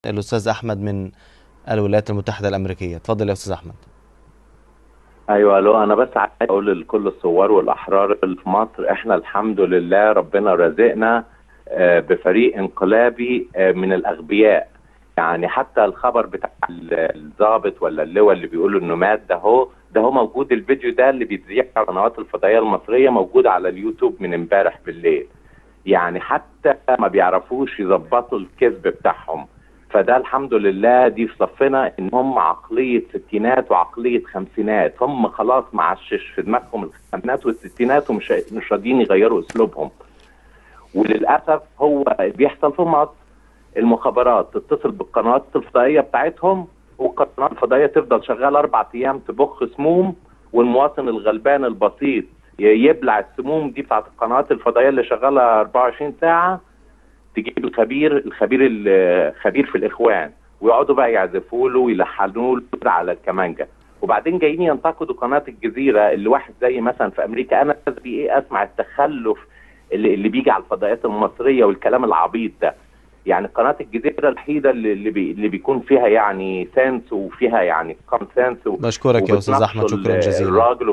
الأستاذ أحمد من الولايات المتحدة الأمريكية. اتفضل يا أستاذ أحمد. ايوه، الو. انا بس عايز اقول لكل الثوار والاحرار اللي في مصر، احنا الحمد لله ربنا رزقنا بفريق انقلابي من الاغبياء. يعني حتى الخبر بتاع الضابط ولا اللواء اللي بيقولوا انه مات، ده هو موجود. الفيديو ده اللي بيتذيع على القنوات الفضائيه المصريه موجود على اليوتيوب من امبارح بالليل. يعني حتى ما بيعرفوش يظبطوا الكذب بتاعهم. فده الحمد لله دي في صفنا، ان هم عقليه ستينات وعقليه خمسينات، هم خلاص معشش في دماغهم الخمسينات والستينات ومش راضيين يغيروا اسلوبهم. وللاسف هو بيحصل في مصر. المخابرات تتصل بالقنوات الفضائيه بتاعتهم، والقنوات الفضائيه تفضل شغاله 4 ايام تبخ سموم، والمواطن الغلبان البسيط يبلع السموم دي بتاعت القنوات الفضائيه اللي شغاله 24 ساعه. تجيب الخبير في الاخوان، ويقعدوا بقى يعزفوا له ويلحنوا له على الكمانجه. وبعدين جايين ينتقدوا قناه الجزيره، اللي واحد زي مثلا في امريكا. انا ايه اسمع التخلف اللي بيجي على الفضائيات المصريه والكلام العبيط ده. يعني قناه الجزيره الوحيده اللي بيكون فيها يعني سنس، وفيها يعني كونسنس، بشكرك يا أستاذ وبتناقشوا أحمد، شكرا جزيلا. الراجل